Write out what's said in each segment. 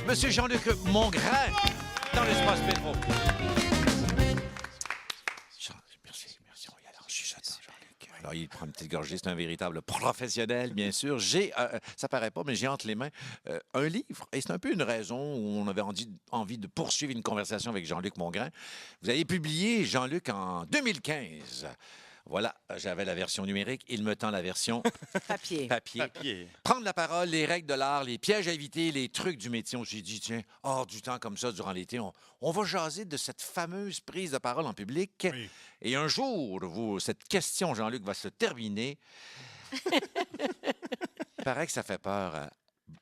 Monsieur Jean-Luc Mongrain, dans l'espace métro. Merci, on y allait en chuchotant, Jean-Luc. Alors, il prend une petite gorgée, c'est un véritable professionnel, bien sûr. Ça paraît pas, mais j'ai entre les mains un livre, et c'est un peu une raison où on avait envie de poursuivre une conversation avec Jean-Luc Mongrain. Vous avez publié, Jean-Luc, en 2015. Voilà, j'avais la version numérique, il me tend la version papier. Prendre la parole, les règles de l'art, les pièges à éviter, les trucs du métier. On s'est dit, tiens, hors du temps comme ça, durant l'été, on va jaser de cette fameuse prise de parole en public. Oui. Et un jour, cette question, Jean-Luc, va se terminer. Paraît que ça fait peur.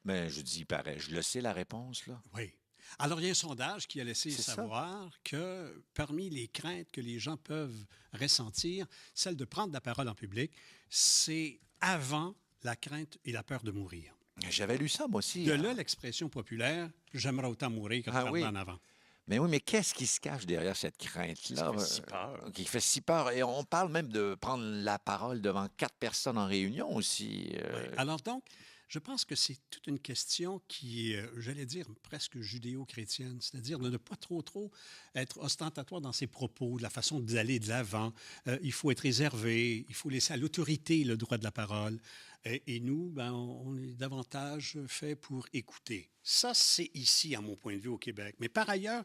Mais je dis, paraît. Je le sais, la réponse, là. Oui. Alors, il y a un sondage qui a laissé C'est ça. savoir que parmi les craintes que les gens peuvent ressentir, celle de prendre la parole en public, c'est avant la crainte et la peur de mourir. J'avais lu ça, moi aussi. De là, l'expression populaire « j'aimerais autant mourir que de parler en avant ». Mais oui, mais qu'est-ce qui se cache derrière cette crainte-là? Ça fait si peur. Qui fait si peur. Et on parle même de prendre la parole devant 4 personnes en réunion aussi. Oui. Alors donc, je pense que c'est toute une question qui est, j'allais dire, presque judéo-chrétienne, c'est-à-dire de ne pas trop être ostentatoire dans ses propos, de la façon d'aller de l'avant. Il faut être réservé, il faut laisser à l'autorité le droit de la parole. Et nous, ben, on est davantage fait pour écouter. Ça, c'est ici, à mon point de vue, au Québec. Mais par ailleurs,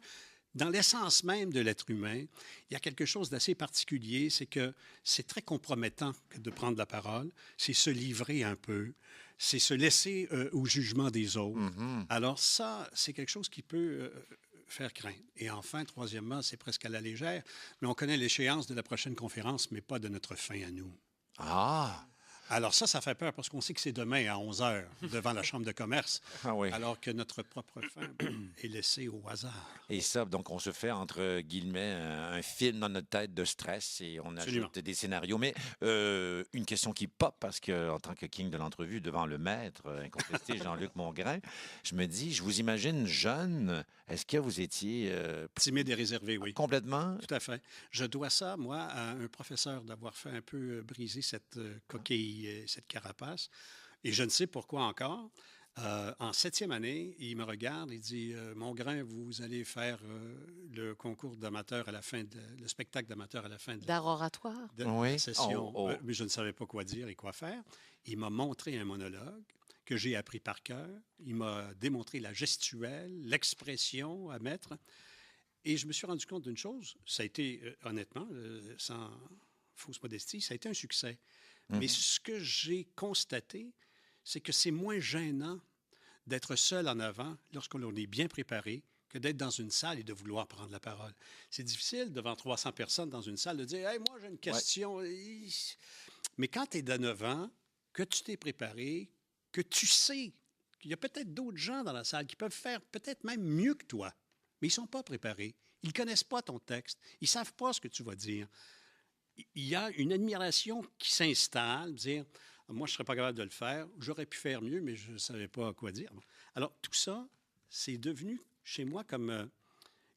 dans l'essence même de l'être humain, il y a quelque chose d'assez particulier, c'est que c'est très compromettant de prendre la parole, c'est se livrer un peu, c'est se laisser au jugement des autres. Mm-hmm. Alors ça, c'est quelque chose qui peut faire craindre. Et enfin, troisièmement, c'est presque à la légère, mais on connaît l'échéance de la prochaine conférence, mais pas de notre fin à nous. Ah! Alors ça fait peur parce qu'on sait que c'est demain à 11 h devant la Chambre de commerce, Ah oui. alors que notre propre fin est laissée au hasard. Et ça, donc, on se fait, entre guillemets, un film dans notre tête de stress et on Absolument. ajoute des scénarios. Mais une question qui pop, parce que en tant que king de l'entrevue, devant le maître incontesté Jean-Luc Mongrain, je me dis, je vous imagine jeune. Est-ce que vous étiez Timide et réservé, oui. complètement... Tout à fait. Je dois ça, moi, à un professeur d'avoir fait un peu briser cette coquille, cette carapace. Et je ne sais pourquoi encore. En 7e année, il me regarde et dit Mongrain, vous allez faire le concours d'amateur à la fin, le spectacle d'amateur à la fin de D'art oratoire? de Oui. la session. Oh. Mais je ne savais pas quoi dire et quoi faire. Il m'a montré un monologue que j'ai appris par cœur. Il m'a démontré la gestuelle, l'expression à mettre. Et je me suis rendu compte d'une chose, ça a été, honnêtement, sans fausse modestie, ça a été un succès. Mais ce que j'ai constaté, c'est que c'est moins gênant d'être seul en avant lorsqu'on est bien préparé que d'être dans une salle et de vouloir prendre la parole. C'est difficile devant 300 personnes dans une salle de dire « Hey, moi, j'ai une question. Ouais. » Mais quand tu es de 9 ans, que tu t'es préparé, que tu sais qu'il y a peut-être d'autres gens dans la salle qui peuvent faire peut-être même mieux que toi, mais ils ne sont pas préparés. Ils ne connaissent pas ton texte. Ils ne savent pas ce que tu vas dire. Il y a une admiration qui s'installe, dire moi, je ne serais pas capable de le faire, j'aurais pu faire mieux, mais je ne savais pas quoi dire. Alors, tout ça, c'est devenu chez moi comme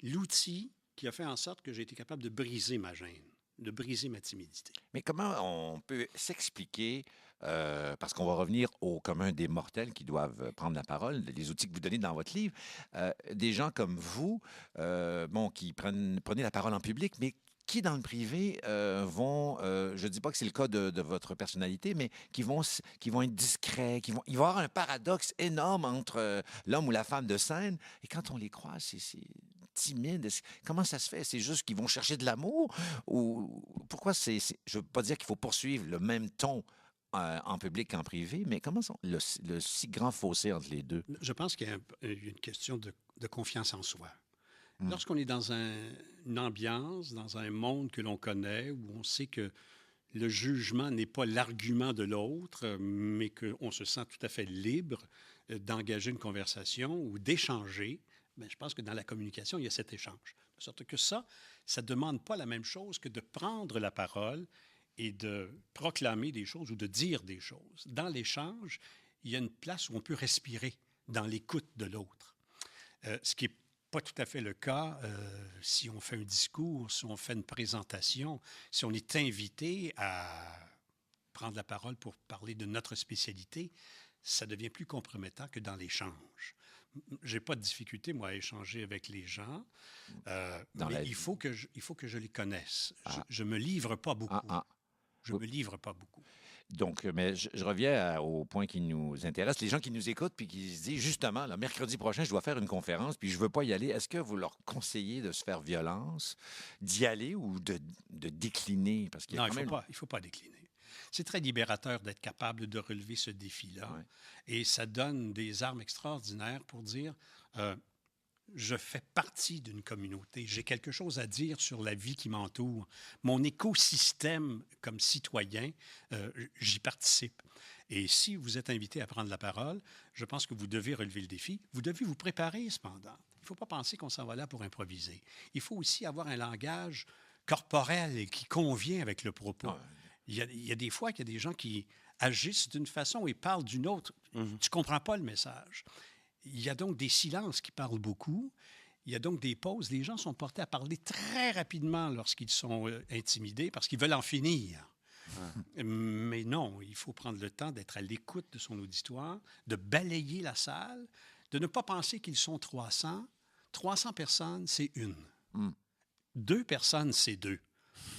l'outil qui a fait en sorte que j'ai été capable de briser ma gêne, de briser ma timidité. Mais comment on peut s'expliquer, parce qu'on va revenir au commun des mortels qui doivent prendre la parole, les outils que vous donnez dans votre livre, des gens comme vous, qui prenez la parole en public, mais qui, dans le privé, vont, je ne dis pas que c'est le cas de votre personnalité, mais qui vont être discrets, il va y avoir un paradoxe énorme entre l'homme ou la femme de scène, et quand on les croise, c'est timide. Comment ça se fait? C'est juste qu'ils vont chercher de l'amour? Ou pourquoi je ne veux pas dire qu'il faut poursuivre le même ton en public qu'en privé, mais comment le si grand fossé entre les deux? Je pense qu'il y a une question de confiance en soi. Lorsqu'on est dans une ambiance, dans un monde que l'on connaît, où on sait que le jugement n'est pas l'argument de l'autre, mais qu'on se sent tout à fait libre d'engager une conversation ou d'échanger, bien, je pense que dans la communication, il y a cet échange. De sorte que ça ne demande pas la même chose que de prendre la parole et de proclamer des choses ou de dire des choses. Dans l'échange, il y a une place où on peut respirer dans l'écoute de l'autre. Ce qui n'est pas tout à fait le cas si on fait un discours, si on fait une présentation, si on est invité à prendre la parole pour parler de notre spécialité, ça devient plus compromettant que dans l'échange. j'ai pas de difficulté, moi, à échanger avec les gens, Dans mais la il faut que je les connaisse. Ah. Je me livre pas beaucoup. Ah, ah. Je me livre pas beaucoup. Donc, mais je reviens au point qui nous intéresse. Les gens qui nous écoutent puis qui se disent, justement, là, mercredi prochain, je dois faire une conférence puis je veux pas y aller. Est-ce que vous leur conseillez de se faire violence, d'y aller ou de décliner? Parce qu'il y a Non, quand même... il faut pas décliner. C'est très libérateur d'être capable de relever ce défi-là. Ouais. Et ça donne des armes extraordinaires pour dire, je fais partie d'une communauté, j'ai quelque chose à dire sur la vie qui m'entoure. Mon écosystème comme citoyen, j'y participe. Et si vous êtes invité à prendre la parole, je pense que vous devez relever le défi. Vous devez vous préparer cependant. Il ne faut pas penser qu'on s'en va là pour improviser. Il faut aussi avoir un langage corporel et qui convient avec le propos. Ouais. Il y a des fois qu'il y a des gens qui agissent d'une façon et parlent d'une autre. Tu ne comprends pas le message. Il y a donc des silences qui parlent beaucoup. Il y a donc des pauses. Les gens sont portés à parler très rapidement lorsqu'ils sont intimidés parce qu'ils veulent en finir. Mais non, il faut prendre le temps d'être à l'écoute de son auditoire, de balayer la salle, de ne pas penser qu'ils sont 300. 300 personnes, c'est une. 2 personnes, c'est 2.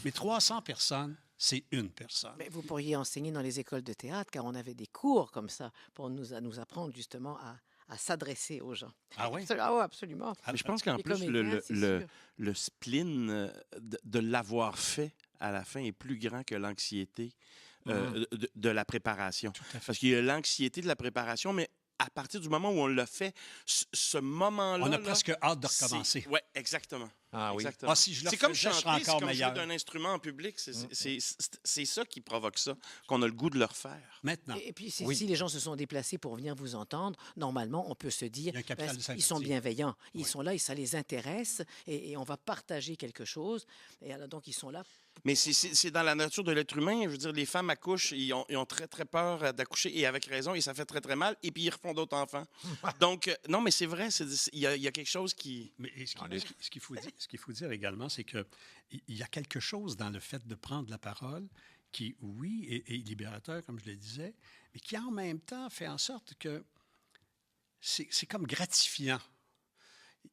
Mais 300 personnes, c'est une personne. Mais vous pourriez enseigner dans les écoles de théâtre, car on avait des cours comme ça pour nous apprendre justement à s'adresser aux gens. Ah oui? Ah oui, absolument. Mais je pense qu'en Les plus, comédiens, c'est sûr. le spleen de l'avoir fait à la fin est plus grand que l'anxiété de la préparation. Tout à fait. Parce qu'il y a l'anxiété de la préparation, mais à partir du moment où on l'a fait, ce moment-là... On a là, presque hâte de recommencer. Oui, exactement. Ah oui. Exactement. Ah, si je le C'est comme faisais, je serais chanter, c'est encore comme meilleur. jouer d'un instrument en public. C'est ça qui provoque ça, qu'on a le goût de le refaire. Maintenant, Et puis, si, Oui. si les gens se sont déplacés pour venir vous entendre, normalement, on peut se dire, Il y a un capital de ils sympathie. sont bienveillants, ils Oui. sont là et ça les intéresse, et on va partager quelque chose. Et alors, donc, ils sont là. Mais c'est dans la nature de l'être humain. Je veux dire, les femmes accouchent, ils ont très, très peur d'accoucher, et avec raison, et ça fait très, très mal, et puis ils refont d'autres enfants. Donc, non, mais c'est vrai, il y a quelque chose qui... mais ce qu'il faut dire également, c'est qu'il y a quelque chose dans le fait de prendre la parole qui, oui, est libérateur, comme je le disais, mais qui en même temps fait en sorte que c'est comme gratifiant.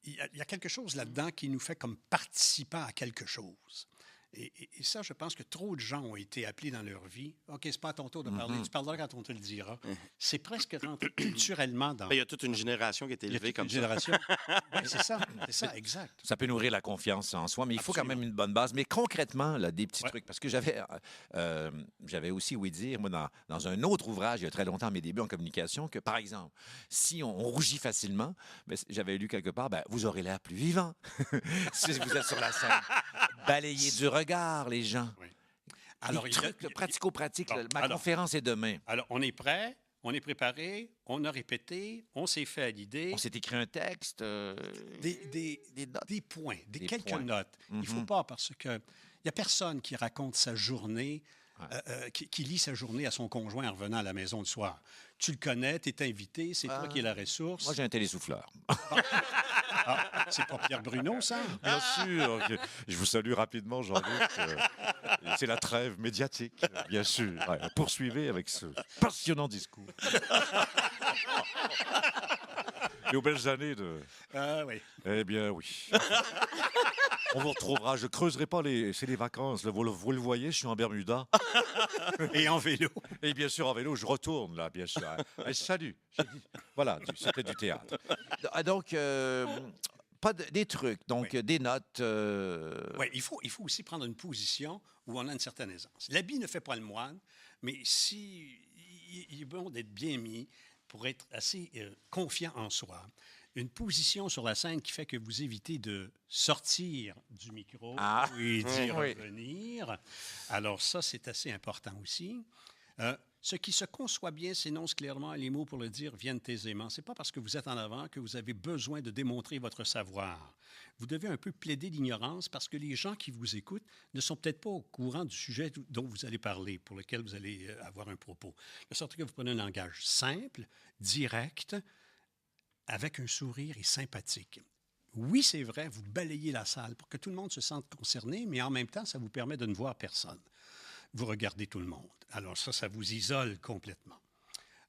Il y a quelque chose là-dedans qui nous fait comme participants à quelque chose. Et ça, je pense que trop de gens ont été appelés dans leur vie. OK, c'est pas à ton tour de parler, tu parleras quand on te le dira. C'est presque rentré culturellement dans... Il y a toute une génération qui est élevée comme ça. génération. Oui, c'est ça, exact. Ça peut nourrir la confiance en soi, mais il faut quand même une bonne base. Mais concrètement, là, des petits trucs, parce que j'avais aussi ouï dire, moi, dans un autre ouvrage, il y a très longtemps, à mes débuts en communication, que, par exemple, si on rougit facilement, ben, j'avais lu quelque part, ben, vous aurez l'air plus vivant si vous êtes sur la scène. Balayez du regard, les gens. Oui. Alors, Alors, des trucs pratico-pratiques. Bon, Ma alors- conférence est demain. Alors, on est prêt, on est préparé, on a répété, on s'est fait à l'idée. On s'est écrit un texte. Des notes. points, Des quelques points. notes. Il ne faut pas, parce que il n'y a personne qui raconte sa journée, qui lit sa journée à son conjoint en revenant à la maison le soir. Tu le connais, tu es invité, c'est toi qui es la ressource. Moi, j'ai un télésouffleur. Ah, c'est pas Pierre Bruno, ça? Bien sûr. Je vous salue rapidement, Jean-Luc. C'est la trêve médiatique, bien sûr. Ouais, poursuivez avec ce passionnant discours. Et aux belles années de... Ah oui. Eh bien, oui. On vous retrouvera. Je creuserai pas c'est les vacances. Là, vous le voyez, je suis en Bermuda. Et en vélo. Et bien sûr, en vélo, je retourne, là, bien sûr. Salut. J'ai dit. Voilà, c'était du théâtre. Ah, donc, pas des trucs, donc des notes. Oui, il faut aussi prendre une position où on a une certaine aisance. L'habit ne fait pas le moine, mais il est bon d'être bien mis pour être assez confiant en soi. Une position sur la scène qui fait que vous évitez de sortir du micro et d'y revenir. Alors ça, c'est assez important aussi. Ce qui se conçoit bien s'énonce clairement, les mots pour le dire viennent aisément. Ce n'est pas parce que vous êtes en avant que vous avez besoin de démontrer votre savoir. Vous devez un peu plaider l'ignorance parce que les gens qui vous écoutent ne sont peut-être pas au courant du sujet dont vous allez parler, pour lequel vous allez avoir un propos. De sorte que vous prenez un langage simple, direct, avec un sourire et sympathique. Oui, c'est vrai, vous balayez la salle pour que tout le monde se sente concerné, mais en même temps, ça vous permet de ne voir personne. Vous regardez tout le monde. Alors ça vous isole complètement.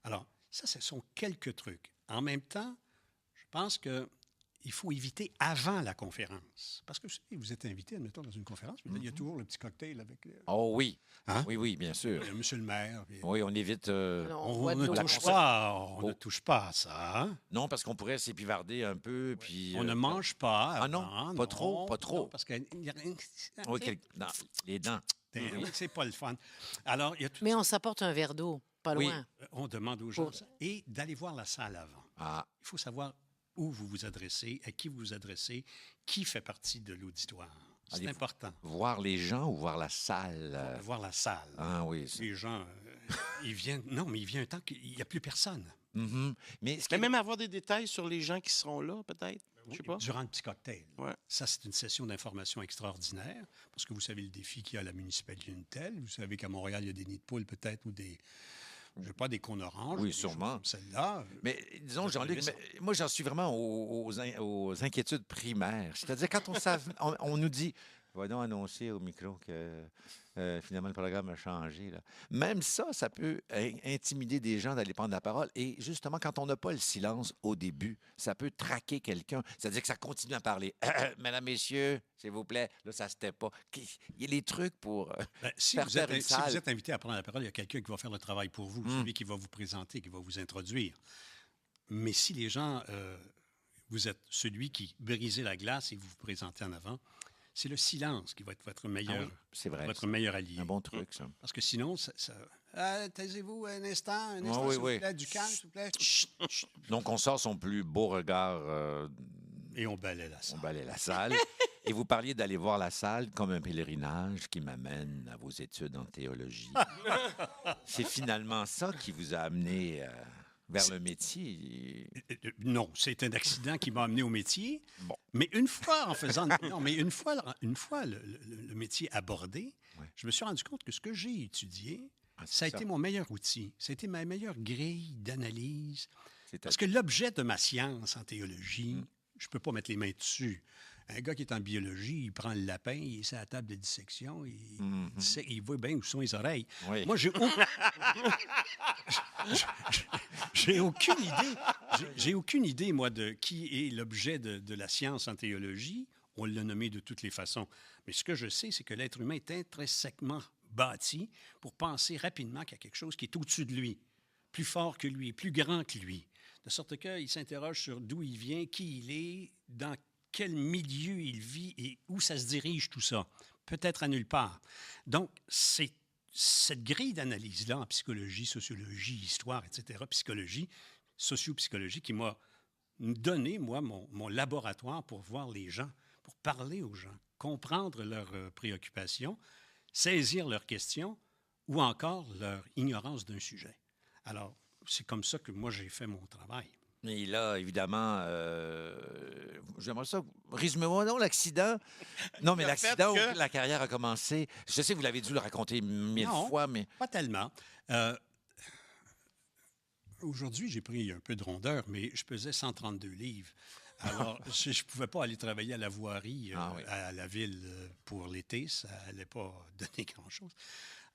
Alors, ça, ce sont quelques trucs. En même temps, je pense que il faut éviter avant la conférence. Parce que vous êtes invité, admettons, dans une conférence, mais il y a toujours le petit cocktail avec Oh oui. Hein? Oui, bien sûr. Monsieur le maire. Puis Oui, on évite... Alors, on boit de ne l'eau. touche pas à ça. Hein? Non, parce qu'on pourrait s'épivarder un peu, puis... On ne mange pas. Ah non, avant, pas trop, pas trop. non, parce que Oui, non, les dents. oui, c'est pas le fun. Alors, il y a tout Mais on s'apporte un verre d'eau, pas Oui. loin. on demande aux gens Pour- ça. Et d'aller voir la salle avant. Ah, Il faut savoir où vous vous adressez, à qui vous vous adressez, qui fait partie de l'auditoire. C'est Allez-vous- important. voir les gens ou voir la salle? Voir la salle. Ah oui. Les gens, ils viennent... Non, mais il vient un temps qu'il n'y a plus personne. Mhm. Mais ce qui Mais même avoir des détails sur les gens qui seront là, peut-être. Je sais pas. Durant le petit cocktail. Ouais. Ça, c'est une session d'information extraordinaire, parce que vous savez le défi qu'il y a à la municipalité d'une telle. Vous savez qu'à Montréal, il y a des nids de poules peut-être, ou des... Je sais pas, des cônes oranges. Oui, ou des choses sûrement. comme celle-là. Mais disons, Vous Jean-Luc, avez mais moi, j'en suis vraiment aux inquiétudes primaires. C'est-à-dire, quand on nous dit, va donc annoncer au micro que finalement le programme a changé. Là. Même ça peut intimider des gens d'aller prendre la parole. Et justement, quand on n'a pas le silence au début, ça peut traquer quelqu'un. C'est-à-dire que ça continue à parler. Mesdames, messieurs, s'il vous plaît, là, ça ne se tait pas. Il y a des trucs pour... Ben, si faire vous taire une salle. êtes invité à prendre la parole, il y a quelqu'un qui va faire le travail pour vous, celui qui va vous présenter, qui va vous introduire. Mais si les gens, vous êtes celui qui brisez la glace et vous vous présentez en avant, c'est le silence qui va être votre meilleur, c'est vrai. votre meilleur allié. Un bon truc, ça. Parce que sinon, taisez-vous un instant, Oui, s'il vous oui. plaît, du calme, s'il vous plaît. Donc, on sort son plus beau regard... Et on balaie la on salle. balaie la salle. Et vous parliez d'aller voir la salle comme un pèlerinage qui m'amène à vos études en théologie. C'est finalement ça qui vous a amené vers le métier. Non, c'est un accident qui m'a amené au métier. Bon. Mais une fois en faisant... Non, mais une fois le métier abordé, Ouais. je me suis rendu compte que ce que j'ai étudié, Ah, ça a c'est été mon meilleur outil. Ça a été ma meilleure grille d'analyse. C'est Parce que l'objet de ma science en théologie, je ne peux pas mettre les mains dessus. Un gars qui est en biologie, il prend le lapin, il est à la table de dissection, il voit bien où sont les oreilles. Oui. Moi, j'ai aucune idée. J'ai aucune idée, moi, de qui est l'objet de la science en théologie. On l'a nommé de toutes les façons. Mais ce que je sais, c'est que l'être humain est intrinsèquement bâti pour penser rapidement qu'il y a quelque chose qui est au-dessus de lui, plus fort que lui, plus grand que lui. De sorte qu'il s'interroge sur d'où il vient, qui il est, dans quel milieu il vit et où ça se dirige tout ça. Peut-être à nulle part. Donc, c'est cette grille d'analyse-là en psychologie, sociologie, histoire, etc., psychologie, sociopsychologie, qui m'a donné, moi, mon laboratoire pour voir les gens, pour parler aux gens, comprendre leurs préoccupations, saisir leurs questions ou encore leur ignorance d'un sujet. Alors, c'est comme ça que moi, j'ai fait mon travail. Et là, évidemment, j'aimerais ça. Résumez-moi donc l'accident. Non, mais Le fait l'accident que- où la carrière a commencé. Je sais que vous l'avez dû le raconter 1000 Non. fois, mais. Pas tellement. Aujourd'hui, j'ai pris un peu de rondeur, mais je pesais 132 livres. Alors, je ne pouvais pas aller travailler à la voirie Ah oui. à la ville pour l'été. Ça n'allait pas donner grand-chose.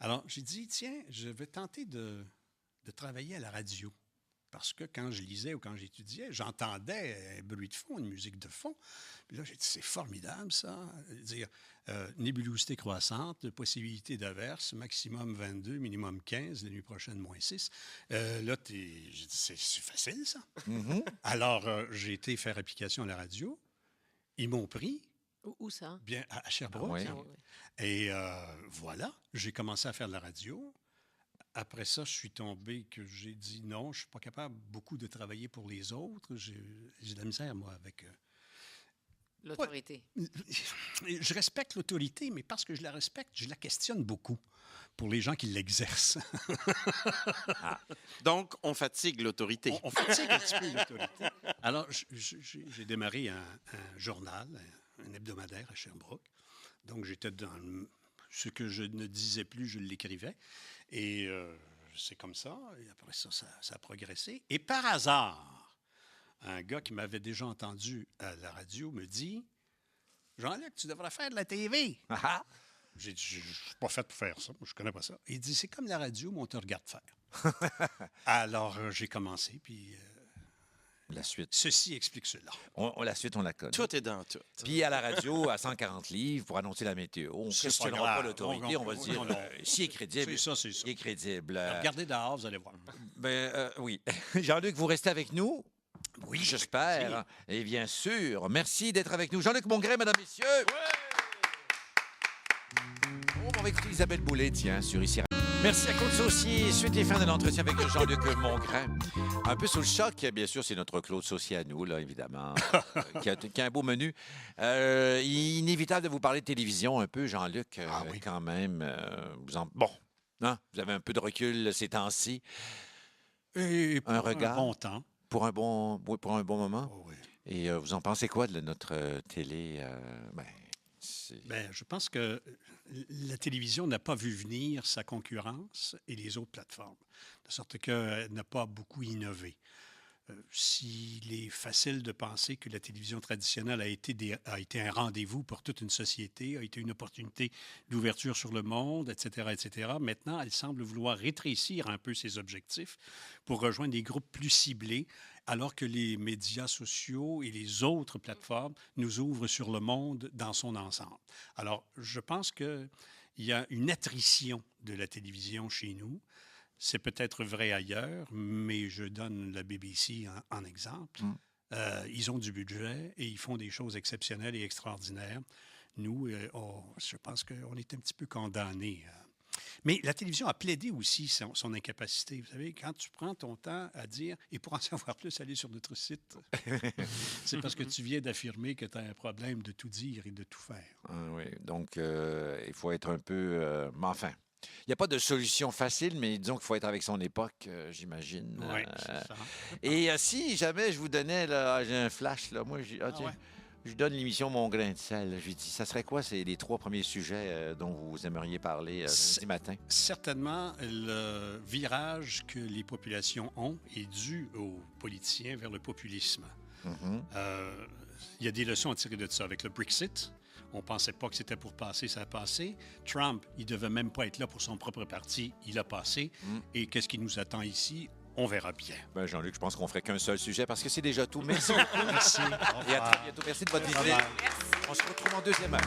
Alors, j'ai dit, tiens, je vais tenter de travailler à la radio. Parce que quand je lisais ou quand j'étudiais, j'entendais un bruit de fond, une musique de fond. Puis là, j'ai dit, c'est formidable, ça. Dire nébulosité croissante, possibilité d'averse, maximum 22, minimum 15, la nuit prochaine, moins 6. Là, j'ai dit, c'est facile, ça. Alors, j'ai été faire application à la radio. Ils m'ont pris, Où ça? bien à Sherbrooke. Ah oui. Ah, oui, oui. Et voilà, j'ai commencé à faire de la radio. Après ça, je suis tombé que j'ai dit non, je ne suis pas capable beaucoup de travailler pour les autres. J'ai de la misère, moi, avec... L'autorité. Je respecte l'autorité, mais parce que je la respecte, je la questionne beaucoup pour les gens qui l'exercent. Donc, on fatigue l'autorité. On fatigue un petit peu l'autorité. Alors, j'ai démarré un journal, un hebdomadaire à Sherbrooke. Donc, j'étais dans ce que je ne disais plus, je l'écrivais. Et c'est comme ça. Et après ça, ça a progressé. Et par hasard, un gars qui m'avait déjà entendu à la radio me dit « Jean-Luc, tu devrais faire de la TV. » J'ai dit « Je ne suis pas fait pour faire ça. Je ne connais pas ça. » Il dit « C'est comme la radio, mais on te regarde faire. » Alors, j'ai commencé, puis La suite. Ceci explique cela. La suite, on la connaît. Tout est dans tout. Puis à la radio, à 140 livres, pour annoncer la météo, on ne C'est pas questionnera grave. pas l'autorité. On va se dire, non. s'il est crédible, C'est ça, c'est ça. il est crédible. Regardez dehors, vous allez voir. Oui. Jean-Luc, vous restez avec nous? Oui, J'espère. Et bien sûr. Merci d'être avec nous. Jean-Luc Mongrain, mesdames, messieurs. On va écouter Isabelle Boulay, tiens, sur Ici. Merci à Claude Saucier. Suite et fin de l'entretien avec Jean-Luc Mongrain. Un peu sous le choc, bien sûr, c'est notre Claude Saucier à nous, là, évidemment, qui a un beau menu. Inévitable de vous parler de télévision un peu, Jean-Luc, oui. quand même. Bon, hein, vous avez un peu de recul ces temps-ci. Et pour Un regard. bon temps. Pour un bon moment. Oh, oui. Et vous en pensez quoi de notre télé? Ben, je pense que la télévision n'a pas vu venir sa concurrence et les autres plateformes, de sorte qu'elle n'a pas beaucoup innové. S'il est facile de penser que la télévision traditionnelle a été un rendez-vous pour toute une société, a été une opportunité d'ouverture sur le monde, etc., maintenant, elle semble vouloir rétrécir un peu ses objectifs pour rejoindre des groupes plus ciblés, alors que les médias sociaux et les autres plateformes nous ouvrent sur le monde dans son ensemble. Alors, je pense qu'il y a une attrition de la télévision chez nous. C'est peut-être vrai ailleurs, mais je donne la BBC en exemple. Ils ont du budget et ils font des choses exceptionnelles et extraordinaires. Nous, je pense qu'on est un petit peu condamnés. Mais la télévision a plaidé aussi son incapacité. Vous savez, quand tu prends ton temps à dire, et pour en savoir plus, aller sur notre site, c'est parce que tu viens d'affirmer que tu as un problème de tout dire et de tout faire. Oui, donc il faut être un peu... mais enfin, il n'y a pas de solution facile, mais disons qu'il faut être avec son époque, j'imagine. Oui, c'est ça. Et si jamais je vous donnais, là, j'ai un flash, là, moi, tiens, ouais. je donne l'émission Mon grain de sel. Je lui dis, ça serait quoi les 3 premiers sujets dont vous aimeriez parler samedi matin? Certainement, le virage que les populations ont est dû aux politiciens vers le populisme. Il y a des leçons à tirer de ça avec le Brexit. On ne pensait pas que c'était pour passer, ça a passé. Trump, il ne devait même pas être là pour son propre parti, il a passé. Et qu'est-ce qui nous attend ici? On verra bien. Ben, Jean-Luc, je pense qu'on ferait qu'un seul sujet parce que c'est déjà tout. Merci beaucoup. Merci. Et à très bientôt. Merci de votre visite. On se retrouve en deuxième heure.